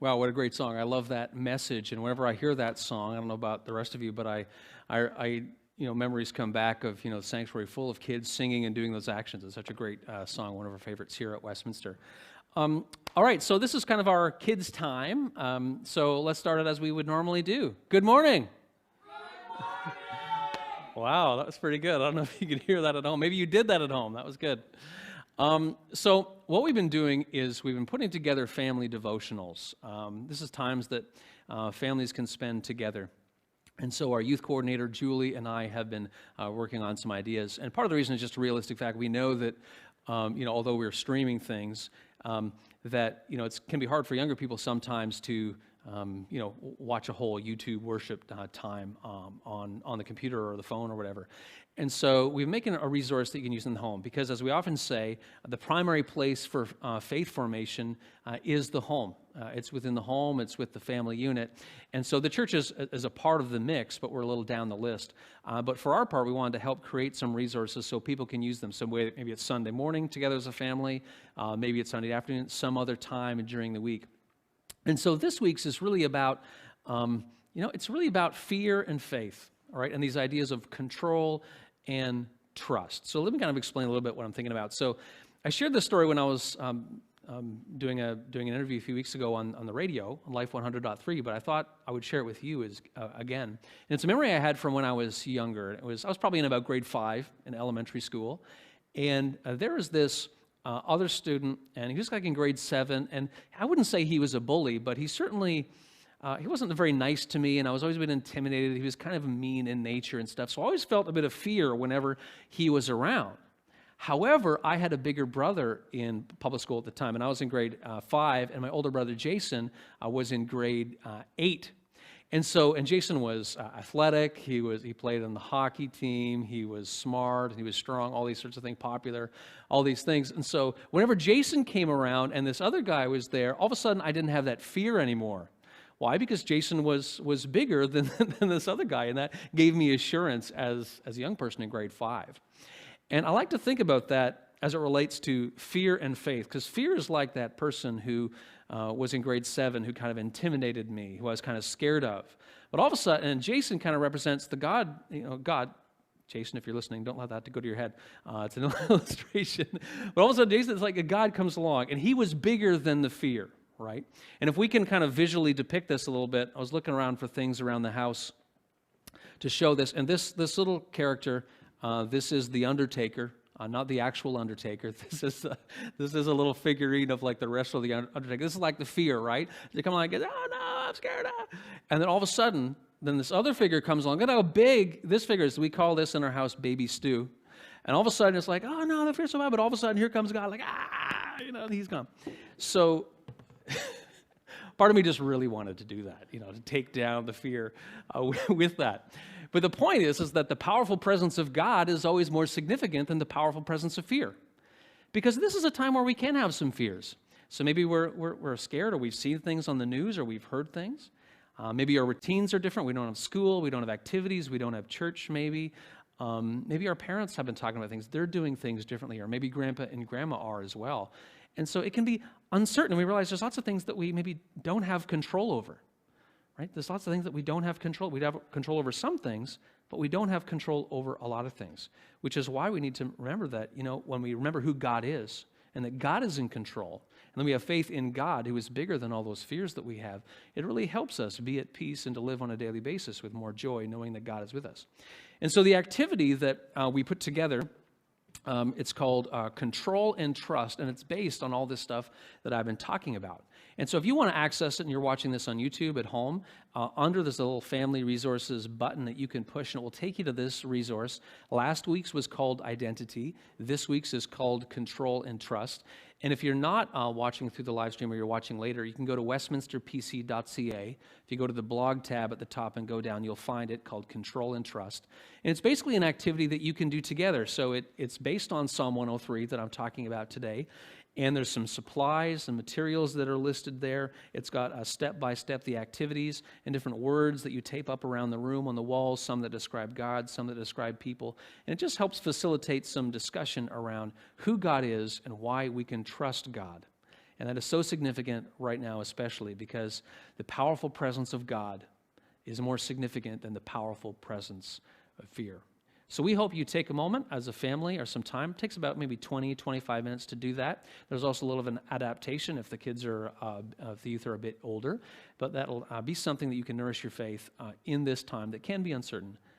Wow, what a great song. I love that message. And whenever I hear that song, I don't know about the rest of you, but memories come back of, the sanctuary full of kids singing and doing those actions. It's such a great song, one of our favorites here at Westminster. All right, so this is kind of our kids' time. So let's start it as we would normally do. Good morning. Wow, that was pretty good. I don't know if you could hear that at home. Maybe you did that at home. That was good. So what we've been doing is we've been putting together family devotionals. This is times that families can spend together. And so our youth coordinator, Julie, and I have been working on some ideas. And part of the reason is just a realistic fact. We know that, although we're streaming things, that, it can be hard for younger people sometimes to, watch a whole YouTube worship time on the computer or the phone or whatever. And so we're making a resource that you can use in the home because, as we often say, the primary place for faith formation is the home. It's within the home. It's with the family unit. And so the church is a part of the mix, but we're a little down the list. But for our part, we wanted to help create some resources so people can use them. Maybe it's Sunday morning together as a family. Maybe it's Sunday afternoon, some other time during the week. And so this week's is really about, it's really about fear and faith, all right, and these ideas of control and trust. So let me kind of explain a little bit what I'm thinking about. So I shared this story when I was doing an interview a few weeks ago on the radio, on Life 100.3, but I thought I would share it with you again. And it's a memory I had from when I was younger. I was probably in about grade 5 in elementary school, and there was this other student, and he was like in grade 7, and I wouldn't say he was a bully, but he certainly, he wasn't very nice to me, and I was always a bit intimidated. He was kind of mean in nature and stuff, so I always felt a bit of fear whenever he was around. However, I had a bigger brother in public school at the time, and I was in grade 5, and my older brother Jason was in grade 8. And Jason was athletic. He played on the hockey team. He was smart. He was strong. All these sorts of things, popular, all these things. And so whenever Jason came around and this other guy was there, all of a sudden I didn't have that fear anymore. Why? Because Jason was bigger than this other guy, and that gave me assurance as a young person in grade 5. And I like to think about that as it relates to fear and faith, because fear is like that person who was in grade 7 who kind of intimidated me, who I was kind of scared of. But all of a sudden, and Jason kind of represents the God. Jason, if you're listening, don't let that go to your head. It's an illustration. But all of a sudden, Jason, it's like a God comes along, and he was bigger than the fear, right? And if we can kind of visually depict this a little bit, I was looking around for things around the house to show this. And this little character, this is the Undertaker. Not the actual Undertaker. This is a little figurine of like the rest of the Undertaker. This is like the fear, right? They come along and go, oh no, I'm scared. And then all of a sudden, then this other figure comes along. Look at how big this figure is. We call this in our house Baby Stu. And all of a sudden it's like, oh no, the fear's so bad. But all of a sudden here comes God, like, he's gone. So part of me just really wanted to do that, to take down the fear with that. But the point is that the powerful presence of God is always more significant than the powerful presence of fear. Because this is a time where we can have some fears. So maybe we're scared, or we've seen things on the news, or we've heard things. Maybe our routines are different. We don't have school, we don't have activities, we don't have church maybe. Maybe our parents have been talking about things. They're doing things differently, or maybe grandpa and grandma are as well. And so it can be uncertain. We realize there's lots of things that we maybe don't have control over. Right? There's lots of things that we don't have control. We have control over some things, but we don't have control over a lot of things, which is why we need to remember that, when we remember who God is and that God is in control, and then we have faith in God who is bigger than all those fears that we have, it really helps us be at peace and to live on a daily basis with more joy, knowing that God is with us. And so the activity that we put together, it's called Control and Trust, and it's based on all this stuff that I've been talking about. And so if you want to access it and you're watching this on YouTube at home, under this little family resources button that you can push, and it will take you to this resource. Last week's was called Identity. This week's is called Control and Trust. And if you're not watching through the live stream or you're watching later, you can go to westminsterpc.ca. If you go to the blog tab at the top and go down, you'll find it called Control and Trust. And it's basically an activity that you can do together. So it's based on Psalm 103 that I'm talking about today. And there's some supplies and materials that are listed there. It's got a step-by-step, the activities, and different words that you tape up around the room on the walls, some that describe God, some that describe people. And it just helps facilitate some discussion around who God is and why we can trust God. And that is so significant right now, especially because the powerful presence of God is more significant than the powerful presence of fear. So we hope you take a moment as a family or some time. It takes about maybe 20, 25 minutes to do that. There's also a little of an adaptation if the kids are, if the youth are a bit older. But that'll be something that you can nourish your faith in this time that can be uncertain.